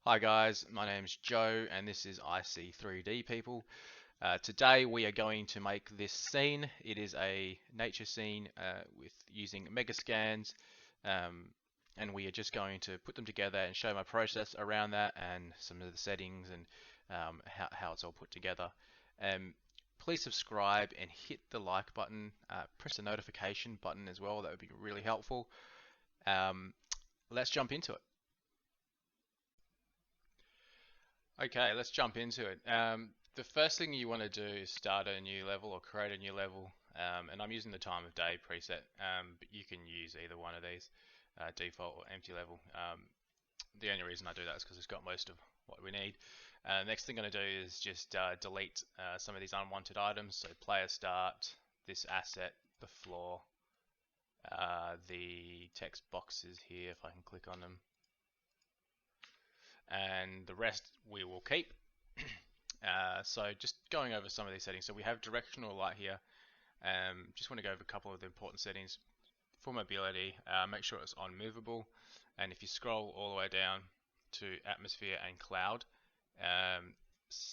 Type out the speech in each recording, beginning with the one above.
Hi guys, my name's Joe and this is IC3D people. Today we are going to make this scene. It is a nature scene with using megascans, and we are just going to put them together and show my process around that and some of the settings and how it's all put together. Um, Please subscribe and hit the like button. Press the notification button as well. That would be really helpful. Um, let's jump into it. Okay, let's jump into it. The first thing you want to do is start a new level or create a new level. And I'm using the time of day preset, but you can use either one of these, default or empty level. The only reason I do that is because it's got most of what we need. Next thing I'm going to do is just delete some of these unwanted items. So player start, this asset, the floor, the text boxes here, if I can click on them, and the rest we will keep. So just going over some of these settings. So we have directional light here. Just want to go over a couple of the important settings. For mobility, make sure it's on movable. And if you scroll all the way down to atmosphere and cloud,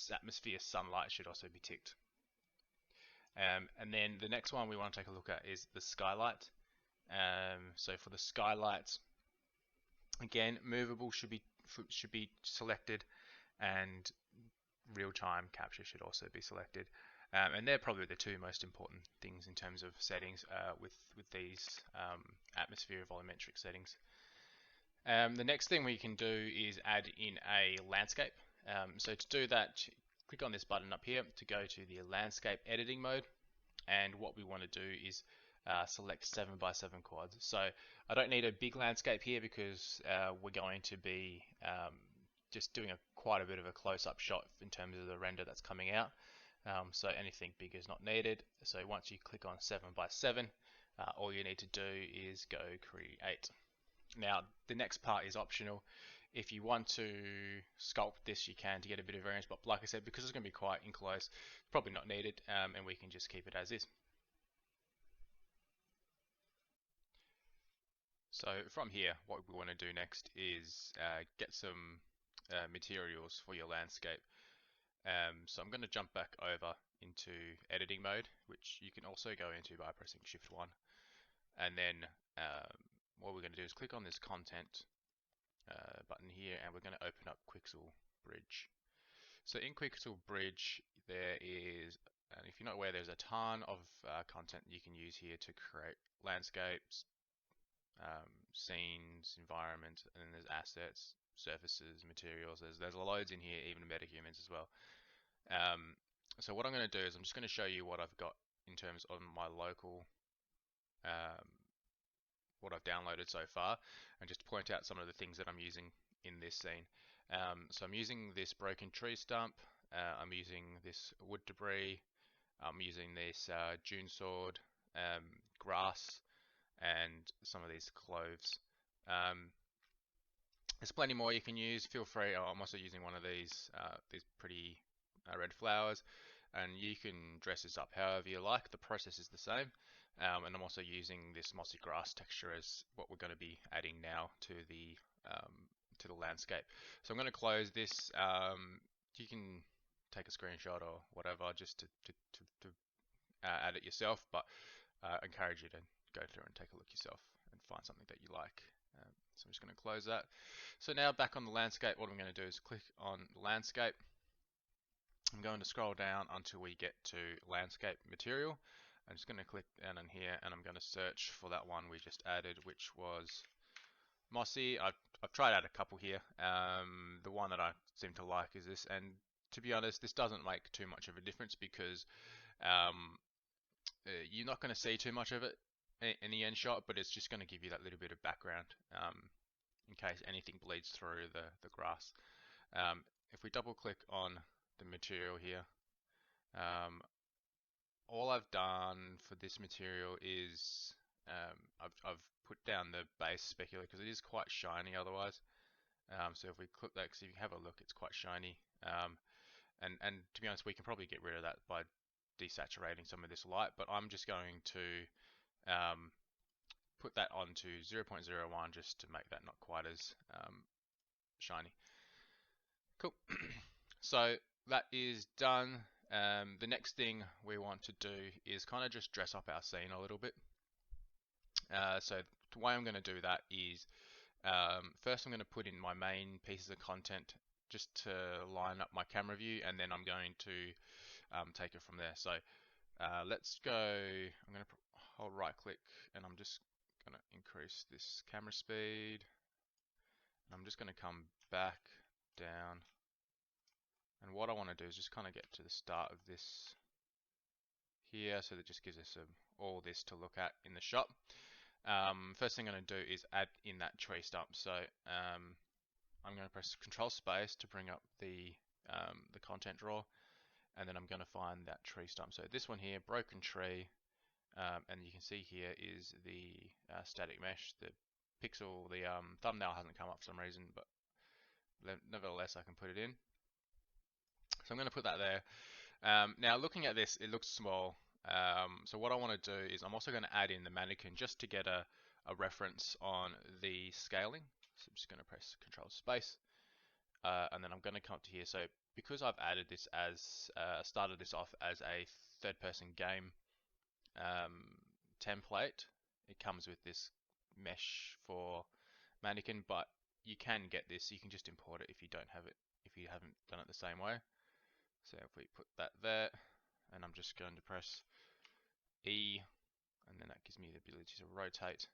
atmosphere sunlight should also be ticked. And then the next one we want to take a look at is the skylight. So for the skylight, again, movable should be selected, and real-time capture should also be selected. And they're probably the two most important things in terms of settings with these atmosphere volumetric settings. The next thing we can do is add in a landscape. So to do that, click on this button up here to go to the landscape editing mode. And what we want to do is select 7x7 quads. So I don't need a big landscape here because we're going to be just doing quite a bit of a close-up shot in terms of the render that's coming out. So anything big is not needed. So once you click on 7x7, all you need to do is go create. Now the next part is optional. If you want to sculpt this, you can to get a bit of variance, but like I said, because it's going to be quite enclosed, probably not needed, and we can just keep it as is. So from here, what we want to do next is get some materials for your landscape. So I'm going to jump back over into editing mode, which you can also go into by pressing Shift 1. And then what we're going to do is click on this content button here, and we're going to open up Quicksilver Bridge. So in Quicksilver Bridge, there is, and if you're not aware, there's a ton of content you can use here to create landscapes, scenes, environment, and then there's assets, surfaces, materials. There's loads in here, even metahumans as well. So what I'm going to do is I'm just going to show you what I've got in terms of my local, what I've downloaded so far, and just point out some of the things that I'm using in this scene. So I'm using this broken tree stump, I'm using this wood debris, I'm using this June sword, grass, and some of these cloves. There's plenty more you can use. Feel free. Oh, I'm also using one of these pretty red flowers, and you can dress this up however you like. The process is the same. And I'm also using this mossy grass texture as what we're going to be adding now to the landscape. So I'm going to close this. You can take a screenshot or whatever just to add it yourself, but I encourage you to go through and take a look yourself and find something that you like. So I'm just going to close that. So now back on the landscape, what I'm going to do is click on landscape. I'm going to scroll down until we get to landscape material. I'm just going to click down in here, and I'm going to search for that one we just added, which was mossy. I've tried out a couple here. The one that I seem to like is this, and to be honest, this doesn't make too much of a difference because you're not going to see too much of it in the end shot, but it's just going to give you that little bit of background in case anything bleeds through the grass. If we double click on the material here, all I've done for this material is I've put down the base specular because it is quite shiny otherwise. So if we click that, so if you have a look, it's quite shiny. And to be honest, we can probably get rid of that by desaturating some of this light, but I'm just going to put that onto 0.01 just to make that not quite as shiny. Cool. So that is done. The next thing we want to do is kind of just dress up our scene a little bit. So the way I'm going to do that is first I'm going to put in my main pieces of content just to line up my camera view, and then I'm going to take it from there. So let's go. I'm going to hold right click, and I'm just going to increase this camera speed. And I'm just going to come back down. And what I want to do is just kind of get to the start of this here, so that just gives us all this to look at in the shot. First thing I'm going to do is add in that tree stump. So I'm going to press Control Space to bring up the content drawer, and then I'm going to find that tree stump. So this one here, broken tree, and you can see here is the static mesh. The pixel, the thumbnail hasn't come up for some reason, but nevertheless I can put it in. So I'm going to put that there. Now looking at this, it looks small. So what I want to do is I'm also going to add in the mannequin just to get a reference on the scaling. So I'm just going to press Control Space, and then I'm going to come up to here. So because I've added this as started this off as a third-person game template, it comes with this mesh for Mannequin, but you can get this. You can just import it if you don't have it, if you haven't done it the same way. So if we put that there, and I'm just going to press E, and then that gives me the ability to rotate.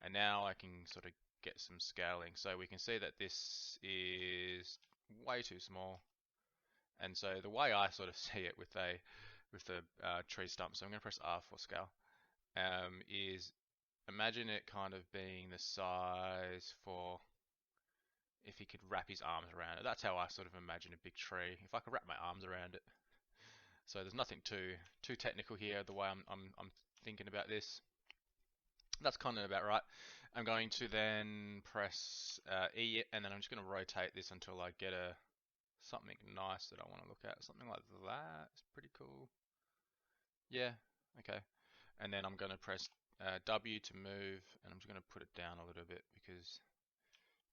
And now I can sort of get some scaling. So we can see that this is way too small. And so the way I sort of see it with the tree stump, so I'm going to press R for scale, is imagine it kind of being the size for if he could wrap his arms around it. That's how I sort of imagine a big tree. If I could wrap my arms around it. So there's nothing too technical here. The way I'm thinking about this, that's kind of about right. I'm going to then press E, and then I'm just going to rotate this until I get something nice that I want to look at. Something like that. It's pretty cool. Yeah. Okay. And then I'm going to press W to move, and I'm just going to put it down a little bit because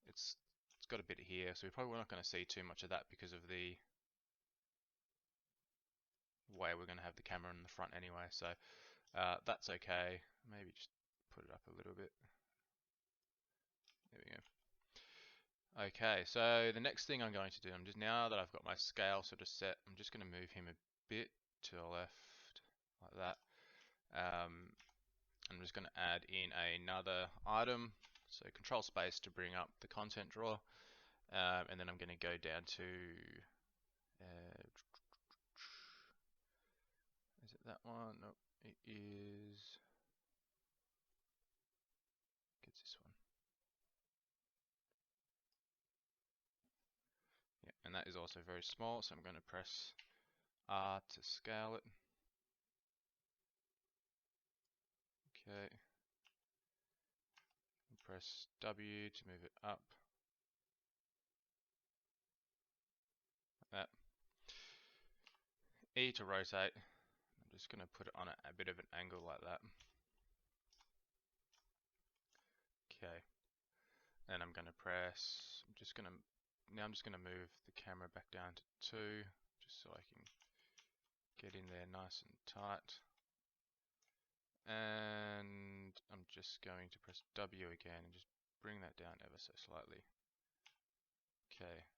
it's got a bit here. So we're probably not going to see too much of that because of the way we're going to have the camera in the front anyway. So that's okay. Maybe just put it up a little bit. There we go. Okay, so the next thing I'm going to do, I'm just, now that I've got my scale sort of set, I'm just going to move him a bit to the left, like that. I'm just going to add in another item, so Control Space to bring up the content drawer, and then I'm going to go down to, is it that one? Nope, it is, it's this one. Yeah, and that is also very small, so I'm going to press R to scale it. Okay. Press W to move it up. Like that. E to rotate. I'm just going to put it on a bit of an angle like that. Okay. Then I'm going to press, I'm just going to move the camera back down to 2, just so I can get in there nice and tight. And I'm just going to press W again and just bring that down ever so slightly. Okay.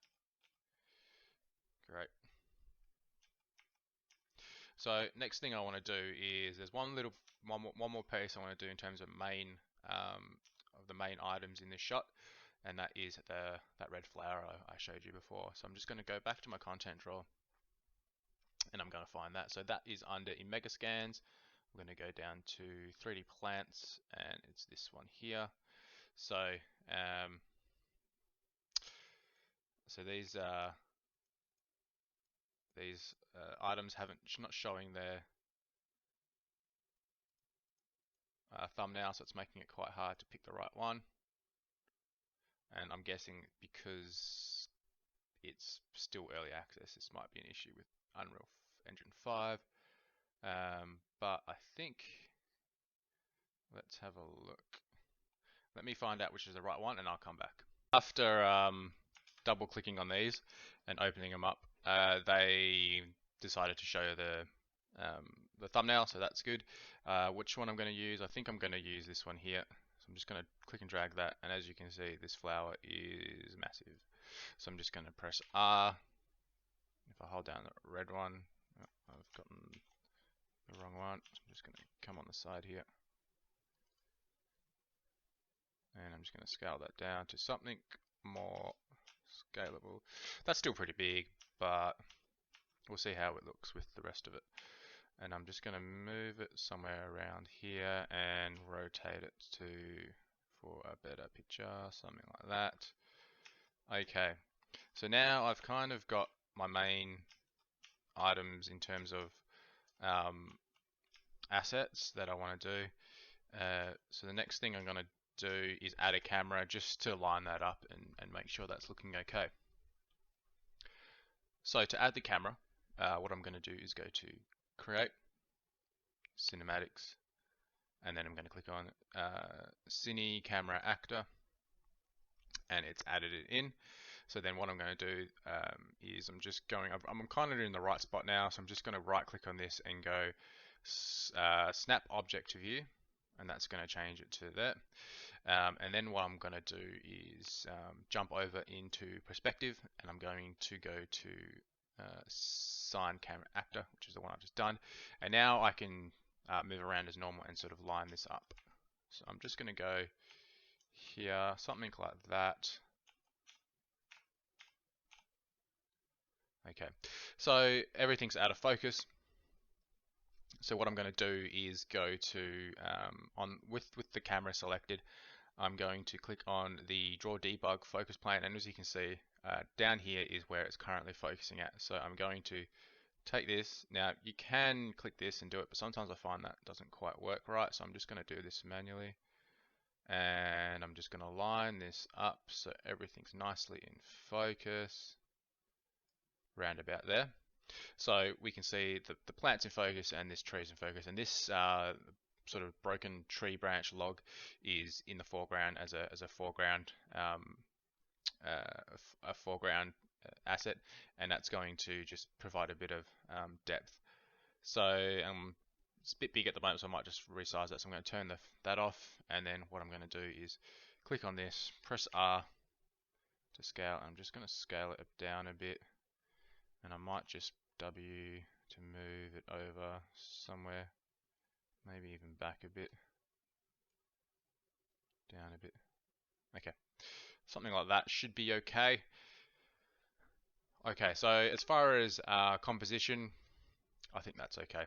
Great. So next thing I want to do is there's one more piece I want to do in terms of the main items in this shot, and that is that red flower I showed you before. So I'm just going to go back to my content drawer, and I'm going to find that. So that is under in megascans. I'm going to go down to 3D plants, and it's this one here. So these items not showing their thumbnail, so it's making it quite hard to pick the right one. And I'm guessing because it's still early access, this might be an issue with Unreal Engine 5. But I think, let's have a look. Let me find out which is the right one, and I'll come back. After double clicking on these and opening them up, they decided to show the thumbnail, so that's good. Which one I'm going to use? I think I'm going to use this one here. So I'm just going to click and drag that, and as you can see, this flower is massive. So I'm just going to press R. If I hold down the red one, I've gotten the wrong one. So I'm just going to come on the side here. And I'm just going to scale that down to something more scalable. That's still pretty big, but we'll see how it looks with the rest of it. And I'm just going to move it somewhere around here and rotate it for a better picture, something like that. Okay, so now I've kind of got my main items in terms of assets that I want to do. So the next thing I'm going to do is add a camera just to line that up and make sure that's looking okay. So to add the camera, what I'm going to do is go to Create, Cinematics, and then I'm going to click on Cine Camera Actor, and it's added it in. So then what I'm going to do is I'm kind of in the right spot now, so I'm just going to right click on this and go Snap Object to View, and that's going to change it to that. And then what I'm going to do is jump over into Perspective, and I'm going to go to Sign Camera Actor, which is the one I've just done. And now I can move around as normal and sort of line this up. So I'm just going to go here, something like that. Okay, so everything's out of focus. So what I'm going to do is go to with the camera selected, I'm going to click on the Draw Debug focus plane, and as you can see, down here is where it's currently focusing at. So I'm going to take this. Now you can click this and do it, but sometimes I find that doesn't quite work right. So I'm just going to do this manually, and I'm just going to line this up so everything's nicely in focus, round about there. So we can see the plant's in focus and this tree's in focus, and this sort of broken tree branch log is in the foreground as a foreground asset, and that's going to just provide a bit of depth. So it's a bit big at the moment, so I might just resize that. So I'm going to turn that off, and then what I'm going to do is click on this, press R to scale. I'm just going to scale it down a bit, and I might just W to move it over somewhere, maybe even back a bit, down a bit. Okay, something like that should be okay. Okay, so as far as composition, I think that's okay.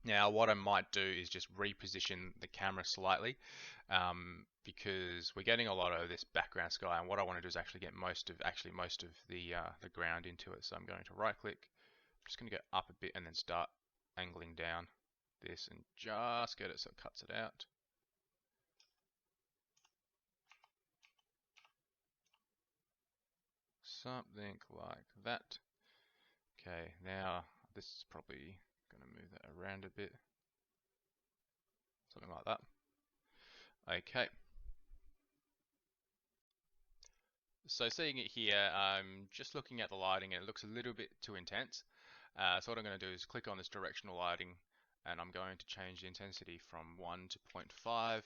Now what I might do is just reposition the camera slightly, because we're getting a lot of this background sky, and what I want to do is actually get most of the ground into it. So I'm going to right click, I'm just going to go up a bit and then start angling down this and just get it so it cuts it out. Something like that. Okay, now this is probably going to move that around a bit. Something like that. Okay. So seeing it here, I'm just looking at the lighting and it looks a little bit too intense. So what I'm going to do is click on this directional lighting, and I'm going to change the intensity from 1 to 0.5.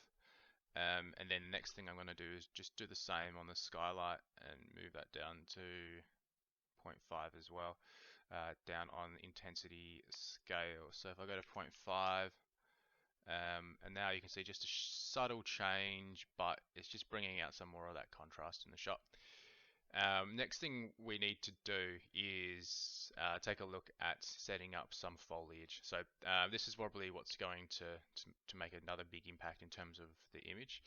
And then the next thing I'm going to do is just do the same on the skylight and move that down to 0.5 as well, down on intensity scale. So if I go to 0.5, and now you can see just a subtle change, but it's just bringing out some more of that contrast in the shot. Next thing we need to do is take a look at setting up some foliage. So this is probably what's going to make another big impact in terms of the image.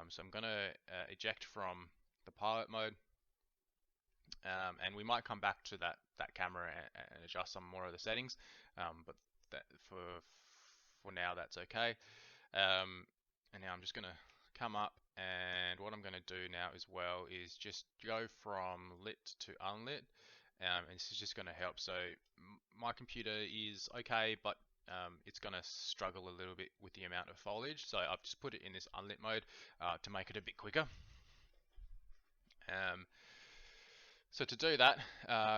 So I'm going to eject from the pilot mode, and we might come back to that camera and adjust some more of the settings, but that for now that's okay. And now I'm just going to come up, and what I'm going to do now as well is just go from lit to unlit, and this is just going to help. So my computer is okay, but it's going to struggle a little bit with the amount of foliage, so I've just put it in this unlit mode to make it a bit quicker. So to do that,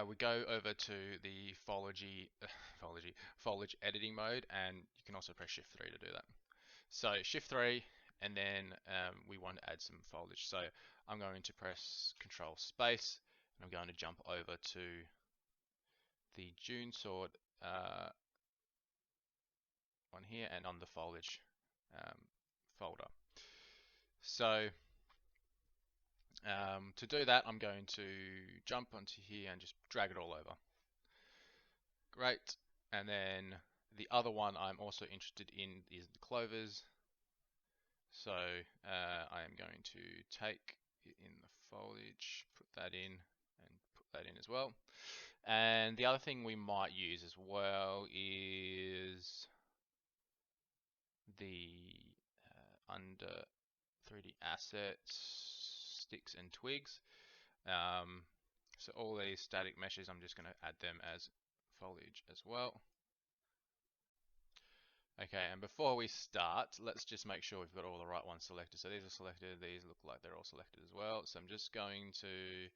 we go over to the foliage editing mode, and you can also press Shift 3 to do that. So Shift 3, and then we want to add some foliage. So I'm going to press Control Space, and I'm going to jump over to the June Sword one here, and on the foliage folder. So to do that, I'm going to jump onto here and just drag it all over. Great. And then the other one I'm also interested in is the clovers. So I am going to take it in the foliage, put that in, and put that in as well. And the other thing we might use as well is the under 3D assets, sticks and twigs. So all these static meshes, I'm just going to add them as foliage as well. Okay, and before we start, let's just make sure we've got all the right ones selected. So these are selected, these look like they're all selected as well. So I'm just going to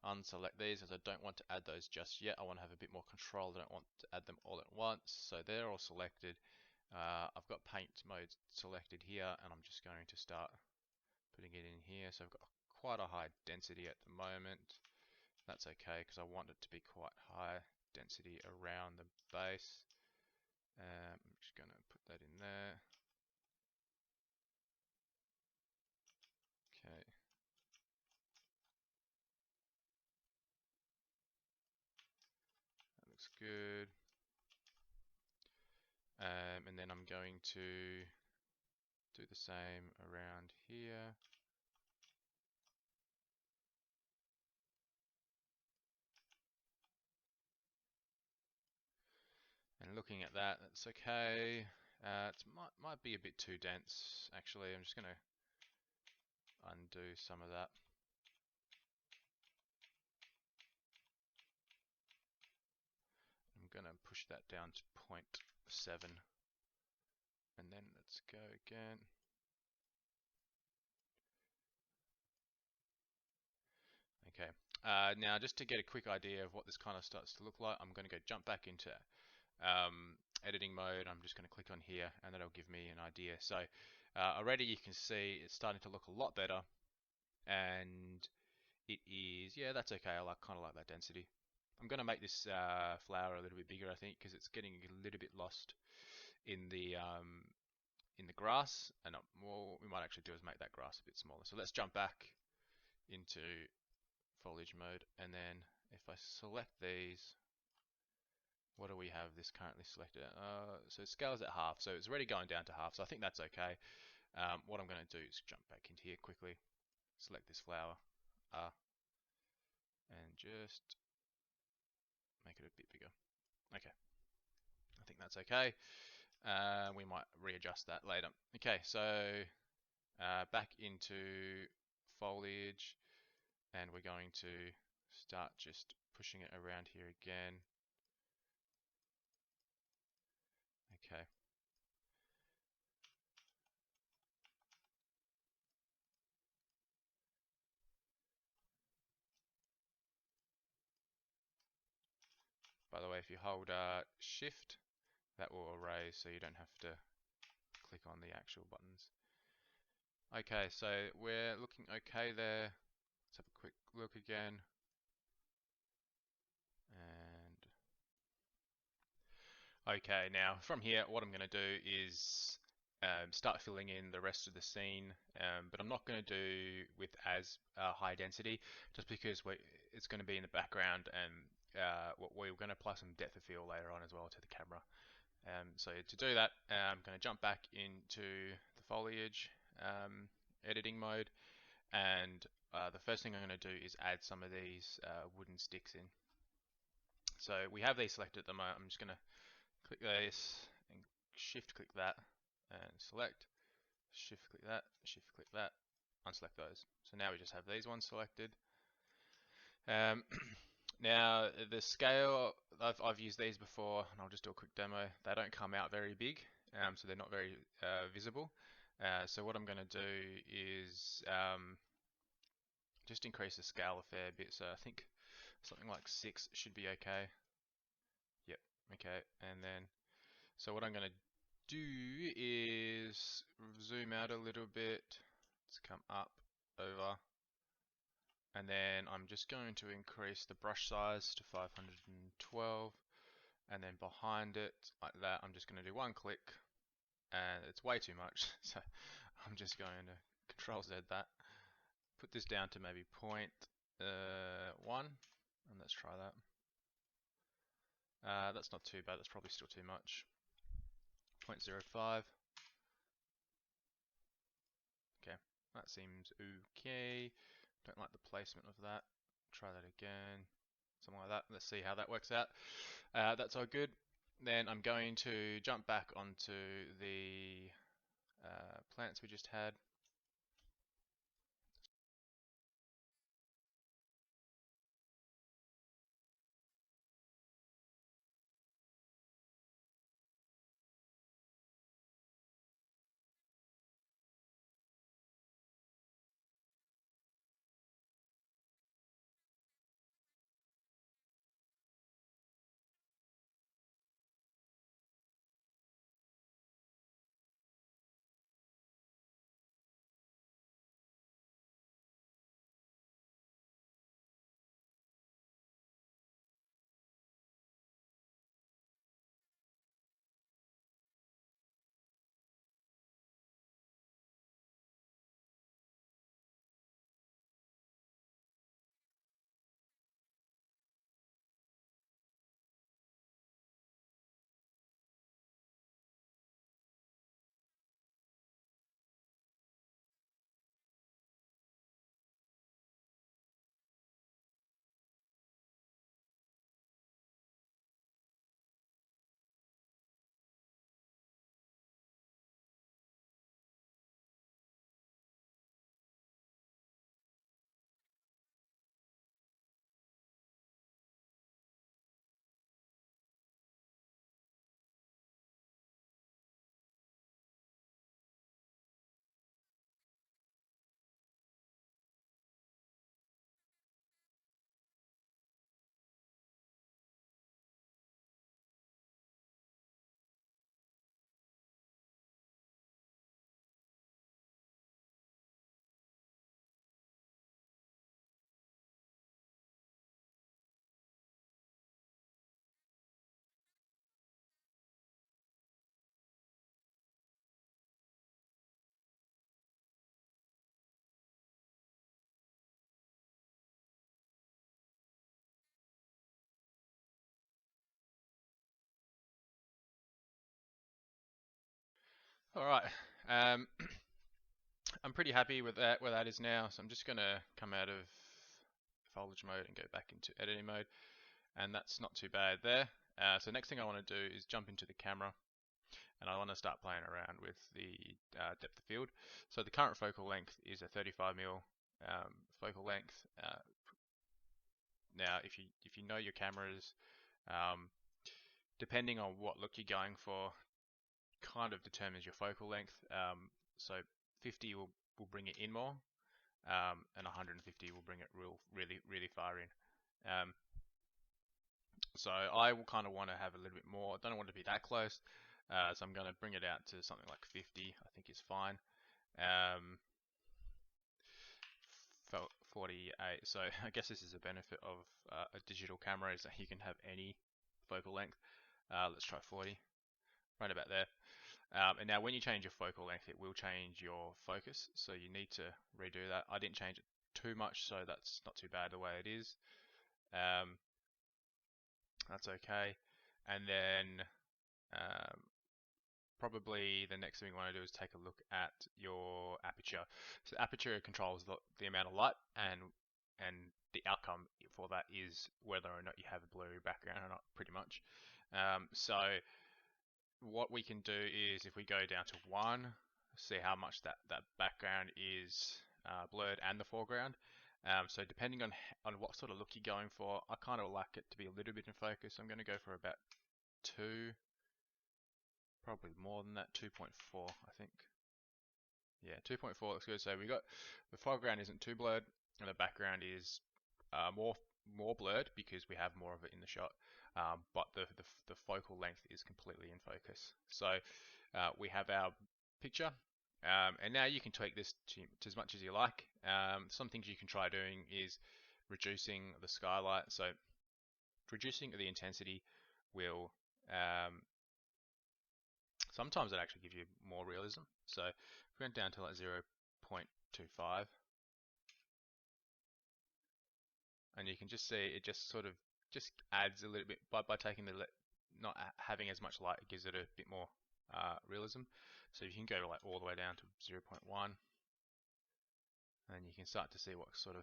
unselect these as I don't want to add those just yet. I want to have a bit more control. I don't want to add them all at once. So they're all selected. I've got paint mode selected here, and I'm just going to start putting it in here. So I've got quite a high density at the moment. That's okay because I want it to be quite high density around the base. I'm just going to put that in there. Okay. That looks good. And then I'm going to do the same around here. And looking at that, that's okay. It might be a bit too dense, actually. I'm just going to undo some of that. I'm going to push that down to 0.7. And then let's go again. Okay. Now, just to get a quick idea of what this kind of starts to look like, I'm going to go jump back into editing mode. I'm just going to click on here, and that'll give me an idea. So already you can see it's starting to look a lot better, and it is, yeah, that's okay. I kind of like that density. I'm going to make this flower a little bit bigger, I think, because it's getting a little bit lost in the grass, and what we might actually do is make that grass a bit smaller. So let's jump back into foliage mode, and then if I select these, what do we have this currently selected? So it scales at half, so it's already going down to half, so I think that's okay. What I'm going to do is jump back into here quickly, select this flower, and just make it a bit bigger. Okay, I think that's okay. We might readjust that later. Okay, so back into foliage, and we're going to start just pushing it around here again. Okay. By the way, if you hold Shift, that will erase so you don't have to click on the actual buttons. Okay, so we're looking okay there. Let's have a quick look again. And okay, now from here, what I'm going to do is start filling in the rest of the scene, but I'm not going to do with as high density, just because it's going to be in the background, and we're going to apply some depth of field later on as well to the camera. So to do that, I'm going to jump back into the foliage editing mode, and the first thing I'm going to do is add some of these wooden sticks in. So we have these selected at the moment. I'm just going to click this and shift click that and select, shift click that, unselect those. So now we just have these ones selected. Now the scale, I've used these before, and I'll just do a quick demo. They don't come out very big, so they're not very visible. So what I'm going to do is just increase the scale a fair bit. So I think something like 6 should be okay. Yep, okay. And then, so what I'm going to do is zoom out a little bit. Let's come up, over. And then I'm just going to increase the brush size to 512. And then behind it, like that, I'm just going to do one click. And it's way too much. So I'm just going to Control Z that. Put this down to maybe 0.1, and let's try that. That's not too bad, that's probably still too much. 0.05. Okay, that seems okay. Don't like the placement of that. Try that again. Something like that. Let's see how that works out. That's all good. Then I'm going to jump back onto the plants we just had. Alright, I'm pretty happy with that where that is now, so I'm just going to come out of foliage mode and go back into editing mode, and that's not too bad there. So next thing I want to do is jump into the camera, and I want to start playing around with the depth of field. So the current focal length is a 35mm focal length. Now if you know your cameras, depending on what look you're going for, kind of determines your focal length. So 50 will bring it in more, and 150 will bring it really far in. So I will kind of want to have a little bit more. I don't want to be that close, so I'm going to bring it out to something like 50. I think is fine. 48. So I guess this is a benefit of a digital camera, is that you can have any focal length. Let's try 40. Right about there. And now when you change your focal length, it will change your focus, so you need to redo that. I didn't change it too much, so that's not too bad the way it is. That's okay. And then probably the next thing we want to do is take a look at your aperture. So aperture controls the amount of light, and the outcome for that is whether or not you have a blurry background or not, pretty much. So what we can do is, if we go down to 1, see how much that background is blurred and the foreground. So depending on what sort of look you're going for, I kind of like it to be a little bit in focus. I'm going to go for about 2, probably more than that, 2.4 I think. Yeah, 2.4 looks good. So we got the foreground isn't too blurred, and the background is more blurred because we have more of it in the shot, but the focal length is completely in focus. So we have our picture, and now you can tweak this to as much as you like. Some things you can try doing is reducing the skylight. So reducing the intensity will sometimes it actually gives you more realism. So if we went down to like 0.25, and you can just see it just sort of just adds a little bit by taking the not having as much light, it gives it a bit more realism. So you can go like all the way down to 0.1, and you can start to see what sort of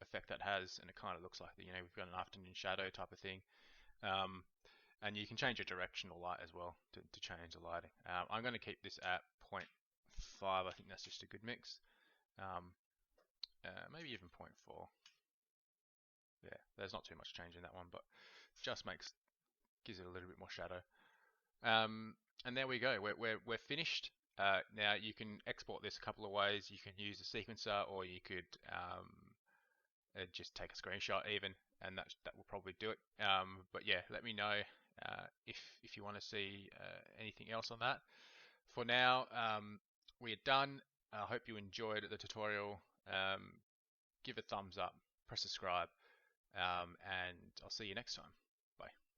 effect that has, and it kind of looks like that, we've got an afternoon shadow type of thing. And you can change your directional light as well to change the lighting. I'm going to keep this at 0.5. I think that's just a good mix. Maybe even 0.4. Yeah, there's not too much change in that one, but just gives it a little bit more shadow. And there we go. We're finished. Now you can export this a couple of ways. You can use a sequencer, or you could just take a screenshot even, and that will probably do it. But yeah, let me know if you want to see anything else on that. For now, we are done. I hope you enjoyed the tutorial. Give a thumbs up, press subscribe, and I'll see you next time. Bye.